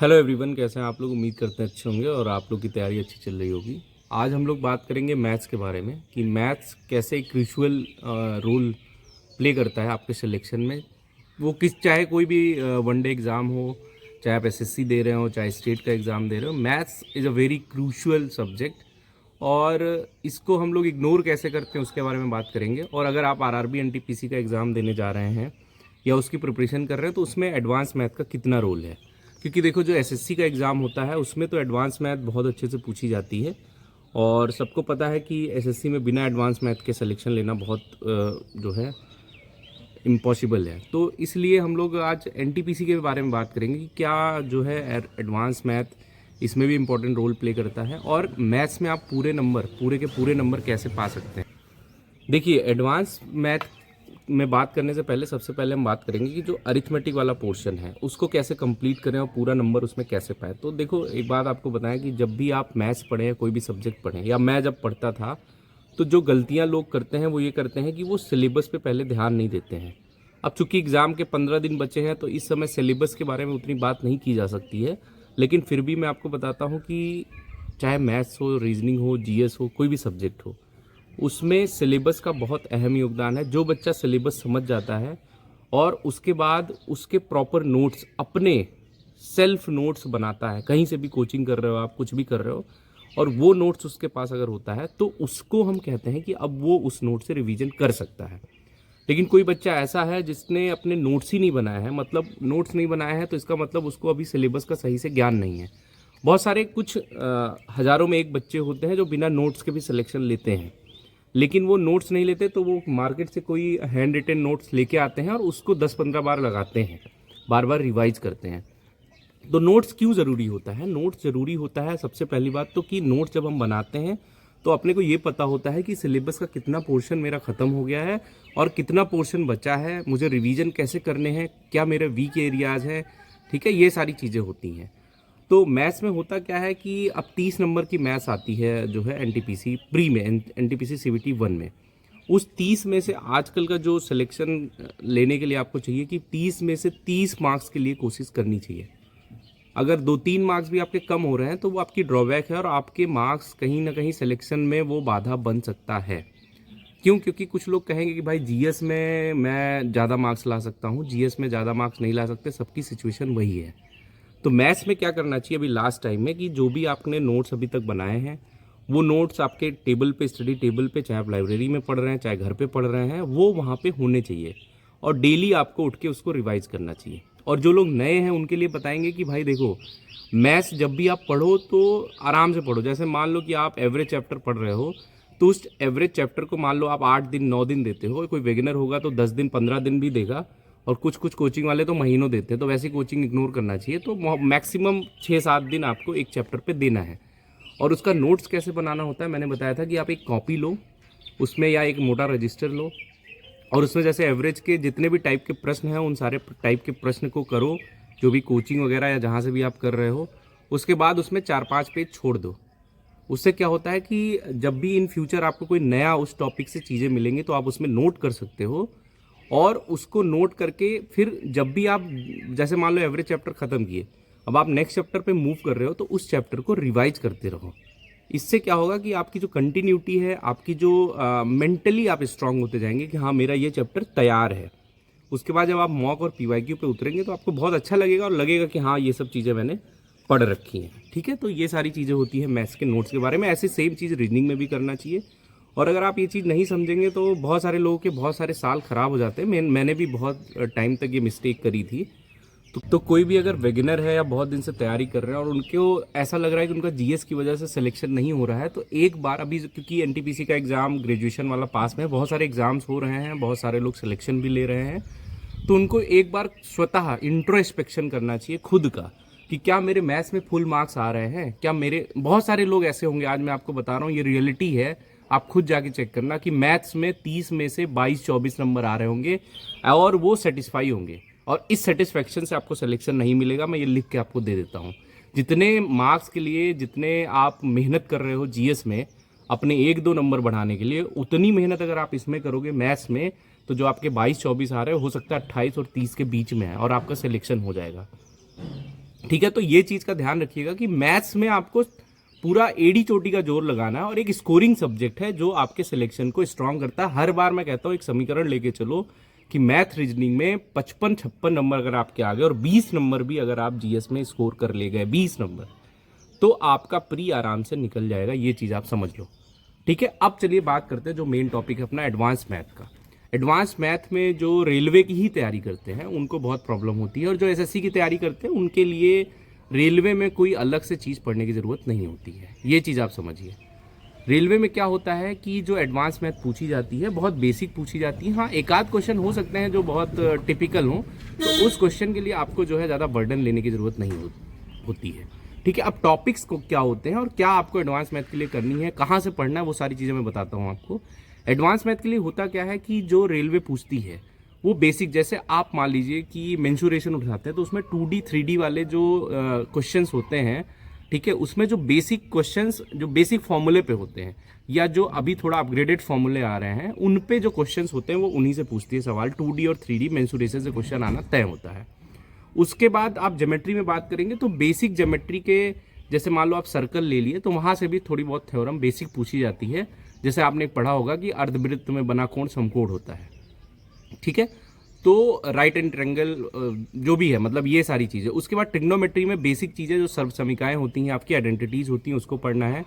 Hello everyone, कैसे हैं आप लोग। उम्मीद करते हैं अच्छे होंगे और आप लोग की तैयारी अच्छी चल रही होगी। आज हम लोग बात करेंगे मैथ्स के बारे में कि मैथ्स कैसे एक क्रूशियल रोल प्ले करता है आपके सिलेक्शन में। वो चाहे कोई भी वनडे एग्ज़ाम हो, चाहे आप एसएससी दे रहे हो, चाहे स्टेट का एग्ज़ाम दे रहे हो, maths is a very crucial subject. और इसको हम लोग इग्नोर कैसे करते हैं उसके बारे में बात करेंगे। और अगर आप आरआरबी एनटीपीसी का एग्ज़ाम देने जा रहे हैं या उसकी प्रिपरेशन कर रहे हैं तो उसमें एडवांस मैथ का कितना रोल है। क्योंकि देखो, जो एसएससी का एग्ज़ाम होता है उसमें तो एडवांस मैथ बहुत अच्छे से पूछी जाती है और सबको पता है कि एसएससी में बिना एडवांस मैथ के सिलेक्शन लेना बहुत जो है इम्पॉसिबल है। तो इसलिए हम लोग आज एनटीपीसी के बारे में बात करेंगे कि क्या जो है एडवांस मैथ इसमें भी इम्पोर्टेंट रोल प्ले करता है और मैथ्स में आप पूरे के पूरे नंबर कैसे पा सकते हैं। देखिए, एडवांस मैथ में बात करने से पहले सबसे पहले हम बात करेंगे कि जो अरिथमेटिक वाला पोर्शन है उसको कैसे कंप्लीट करें और पूरा नंबर उसमें कैसे पाए। तो देखो, एक बात आपको बताएं कि जब भी आप मैथ्स पढ़ें या कोई भी सब्जेक्ट पढ़ें, या मैं जब पढ़ता था, तो जो गलतियां लोग करते हैं वो ये करते हैं कि वो सिलेबस पे पहले ध्यान नहीं देते हैं। अब चूंकि एग्ज़ाम के 15 दिन बचे हैं तो इस समय सिलेबस के बारे में उतनी बात नहीं की जा सकती है, लेकिन फिर भी मैं आपको बताता हूँ कि चाहे मैथ्स हो, रीजनिंग हो, जीएस हो, कोई भी सब्जेक्ट हो, उसमें सिलेबस का बहुत अहम योगदान है। जो बच्चा सिलेबस समझ जाता है और उसके बाद उसके प्रॉपर नोट्स, अपने सेल्फ नोट्स बनाता है, कहीं से भी कोचिंग कर रहे हो आप, कुछ भी कर रहे हो, और वो नोट्स उसके पास अगर होता है तो उसको हम कहते हैं कि अब वो उस नोट से रिवीजन कर सकता है। लेकिन कोई बच्चा ऐसा है जिसने अपने नोट्स ही नहीं बनाया है, मतलब नोट्स नहीं बनाया है, तो इसका मतलब उसको अभी सिलेबस का सही से ज्ञान नहीं है। बहुत सारे, कुछ हज़ारों में एक बच्चे होते हैं जो बिना नोट्स के भी सिलेक्शन लेते हैं, लेकिन वो नोट्स नहीं लेते तो वो मार्केट से कोई हैंड रिटन नोट्स लेके आते हैं और उसको 10-15 बार लगाते हैं, बार बार रिवाइज करते हैं। तो नोट्स क्यों ज़रूरी होता है? नोट्स ज़रूरी होता है सबसे पहली बात तो कि नोट्स जब हम बनाते हैं तो अपने को ये पता होता है कि सिलेबस का कितना पोर्शन मेरा ख़त्म हो गया है और कितना पोर्शन बचा है, मुझे रिवीजन कैसे करने हैं, क्या मेरे वीक एरियाज़ हैं। ठीक है, ये सारी चीज़ें होती हैं। तो मैथ्स में होता क्या है कि अब 30 नंबर की मैथ्स आती है जो है एनटीपीसी प्री में, एनटीपीसी सीवीटी 1 में। उस 30 में से आजकल का जो सिलेक्शन लेने के लिए आपको चाहिए कि 30 में से 30 मार्क्स के लिए कोशिश करनी चाहिए। अगर 2-3 मार्क्स भी आपके कम हो रहे हैं तो वो आपकी ड्रॉबैक है और आपके मार्क्स कहीं ना कहीं सिलेक्शन में वो बाधा बन सकता है। क्यों? क्योंकि कुछ लोग कहेंगे कि भाई जीएस में मैं ज़्यादा मार्क्स ला सकता हूँ, जीएस में ज़्यादा मार्क्स नहीं ला सकते, सबकी सिचुएशन वही है। तो मैथ्स में क्या करना चाहिए अभी लास्ट टाइम में कि जो भी आपने नोट्स अभी तक बनाए हैं वो नोट्स आपके टेबल पे, स्टडी टेबल पे, चाहे आप लाइब्रेरी में पढ़ रहे हैं चाहे घर पे पढ़ रहे हैं, वो वहाँ पे होने चाहिए और डेली आपको उठ के उसको रिवाइज करना चाहिए। और जो लोग नए हैं उनके लिए बताएंगे कि भाई देखो, मैथ्स जब भी आप पढ़ो तो आराम से पढ़ो। जैसे मान लो कि आप एवरेज चैप्टर पढ़ रहे हो, तो उस एवरेज चैप्टर को मान लो आप 8 दिन 9 दिन देते हो, कोई बिगिनर होगा तो 10 दिन 15 दिन भी देगा, और कुछ कुछ कोचिंग वाले तो महीनों देते हैं, तो वैसी कोचिंग इग्नोर करना चाहिए। तो मैक्सिमम 6-7 दिन आपको एक चैप्टर पे देना है। और उसका नोट्स कैसे बनाना होता है मैंने बताया था कि आप एक कॉपी लो, उसमें या एक मोटा रजिस्टर लो, और उसमें जैसे एवरेज के जितने भी टाइप के प्रश्न हैं उन सारे टाइप के प्रश्न को करो, जो भी कोचिंग वगैरह या जहाँ से भी आप कर रहे हो। उसके बाद उसमें 4-5 पेज छोड़ दो। उससे क्या होता है कि जब भी इन फ्यूचर आपको कोई नया उस टॉपिक से चीज़ें मिलेंगी तो आप उसमें नोट कर सकते हो, और उसको नोट करके फिर जब भी आप, जैसे मान लो एवरेज चैप्टर ख़त्म किए, अब आप नेक्स्ट चैप्टर पे मूव कर रहे हो तो उस चैप्टर को रिवाइज करते रहो। इससे क्या होगा कि आपकी जो कंटिन्यूटी है, आपकी जो मेंटली आप स्ट्रांग होते जाएंगे कि हाँ मेरा ये चैप्टर तैयार है। उसके बाद जब आप मॉक और पीवाईक्यू पे उतरेंगे तो आपको बहुत अच्छा लगेगा और लगेगा कि हाँ ये सब चीज़ें मैंने पढ़ रखी हैं। ठीक है, तो ये सारी चीज़ें होती हैं मैथ्स के नोट्स के बारे में। ऐसे सेम चीज़ रीजनिंग में भी करना चाहिए। और अगर आप ये चीज़ नहीं समझेंगे तो बहुत सारे लोगों के बहुत सारे साल ख़राब हो जाते हैं। मैंने भी बहुत टाइम तक ये मिस्टेक करी थी। तो कोई भी अगर बिगिनर है या बहुत दिन से तैयारी कर रहे हैं और उनको ऐसा लग रहा है कि उनका जीएस की वजह से सिलेक्शन नहीं हो रहा है, तो एक बार अभी, क्योंकि एनटीपीसी का एग्ज़ाम ग्रेजुएशन वाला पास में है, बहुत सारे एग्जाम्स हो रहे हैं, बहुत सारे लोग सिलेक्शन भी ले रहे हैं, तो उनको एक बार स्वतः इंट्रोस्पेक्शन करना चाहिए खुद का कि क्या मेरे मैथ्स में फुल मार्क्स आ रहे हैं। क्या मेरे, बहुत सारे लोग ऐसे होंगे, आज मैं आपको बता रहा हूँ, ये रियलिटी है, आप खुद जाके चेक करना कि मैथ्स में 30 में से 22-24 नंबर आ रहे होंगे और वो सेटिस्फाई होंगे, और इस सेटिस्फेक्शन से आपको सिलेक्शन नहीं मिलेगा। मैं ये लिख के आपको दे देता हूँ। जितने मार्क्स के लिए जितने आप मेहनत कर रहे हो जीएस में अपने 1-2 नंबर बढ़ाने के लिए, उतनी मेहनत अगर आप इसमें करोगे मैथ्स में, तो जो आपके 22-24 आ रहे हो सकता है 28 और 30 के बीच में है और आपका सिलेक्शन हो जाएगा। ठीक है, तो ये चीज़ का ध्यान रखिएगा कि मैथ्स में आपको पूरा एड़ी चोटी का जोर लगाना है और एक स्कोरिंग सब्जेक्ट है जो आपके सिलेक्शन को स्ट्रांग करता है। हर बार मैं कहता हूँ एक समीकरण लेके चलो कि मैथ रीजनिंग में 55-56 नंबर अगर आपके आ गए और 20 नंबर भी अगर आप जीएस में स्कोर कर ले गए, 20 नंबर, तो आपका प्री आराम से निकल जाएगा। ये चीज़ आप समझ लो। ठीक है, अब चलिए बात करते हैं जो मेन टॉपिक है अपना एडवांस मैथ का। एडवांस मैथ में जो रेलवे की ही तैयारी करते हैं उनको बहुत प्रॉब्लम होती है, और जो एसएससी की तैयारी करते हैं उनके लिए रेलवे में कोई अलग से चीज़ पढ़ने की ज़रूरत नहीं होती है। ये चीज़ आप समझिए। रेलवे में क्या होता है कि जो एडवांस मैथ पूछी जाती है बहुत बेसिक पूछी जाती है। हाँ, एक आध क्वेश्चन हो सकते हैं जो बहुत टिपिकल हो, तो उस क्वेश्चन के लिए आपको जो है ज़्यादा बर्डन लेने की ज़रूरत नहीं होती है। ठीक है, अब टॉपिक्स को क्या होते हैं और क्या आपको एडवांस मैथ के लिए करनी है, कहाँ से पढ़ना है, वो सारी चीज़ें मैं बताता हूँ आपको। एडवांस मैथ के लिए होता क्या है कि जो रेलवे पूछती है वो बेसिक, जैसे आप मान लीजिए कि मेंसुरेशन उठाते हैं तो उसमें 2D 3D वाले जो क्वेश्चंस होते हैं, ठीक है, उसमें जो बेसिक क्वेश्चंस जो बेसिक फॉर्मूले पे होते हैं या जो अभी थोड़ा अपग्रेडेड फॉर्मूले आ रहे हैं उन पे जो क्वेश्चंस होते हैं वो उन्हीं से पूछती है सवाल। 2D और 3D मेंसुरेशन से क्वेश्चन आना तय होता है। उसके बाद आप ज्योमेट्री में बात करेंगे तो बेसिक ज्योमेट्री के, जैसे मान लो आप सर्कल ले लिए तो वहाँ से भी थोड़ी बहुत थ्योरम बेसिक पूछी जाती है। जैसे आपने पढ़ा होगा कि अर्धवृत्त में बना कोण समकोण होता है। ठीक है, तो राइट एंड ट्रायंगल जो भी है, मतलब ये सारी चीज़ें। उसके बाद ट्रिग्नोमेट्री में बेसिक चीज़ें जो सर्व समीकाएँ होती हैं, आपकी आइडेंटिटीज़ होती हैं, उसको पढ़ना है।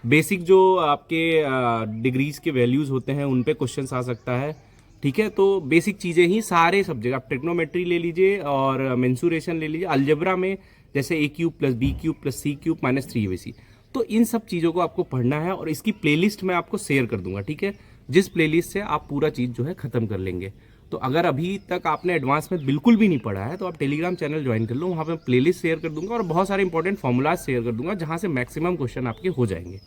बेसिक जो आपके डिग्रीज के वैल्यूज़ होते हैं उन पे क्वेश्चन आ सकता है। ठीक है, तो बेसिक चीज़ें ही सारे सब्जेक्ट, आप ट्रिग्नोमेट्री ले लीजिए और मेंसुरेशन ले लीजिए। अलजेब्रा में जैसे a³ + b³ + c³ - 3ab। तो इन सब चीज़ों को आपको पढ़ना है और इसकी प्लेलिस्ट मैं आपको शेयर कर दूंगा। ठीक है, जिस प्लेलिस्ट से आप पूरा चीज़ जो है ख़त्म कर लेंगे। तो अगर अभी तक आपने एडवांस में बिल्कुल भी नहीं पढ़ा है तो आप टेलीग्राम चैनल ज्वाइन कर लो, वहाँ पे प्लेलिस्ट शेयर कर दूंगा और बहुत सारे इंपॉर्टेंट फॉर्मूलाज शेयर कर दूंगा जहाँ से मैक्सिमम क्वेश्चन आपके हो जाएंगे।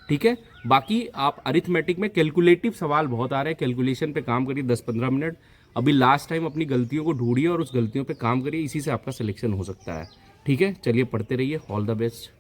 ठीक है, बाकी आप अरिथमेटिक में कैलकुलेटिव सवाल बहुत आ रहे हैं, कैलकुलेशन पे काम करिए 10-15 मिनट। अभी लास्ट टाइम अपनी गलतियों को ढूंढिए और उस गलतियों पे काम करिए, इसी से आपका सिलेक्शन हो सकता है। ठीक है, चलिए पढ़ते रहिए। All the best.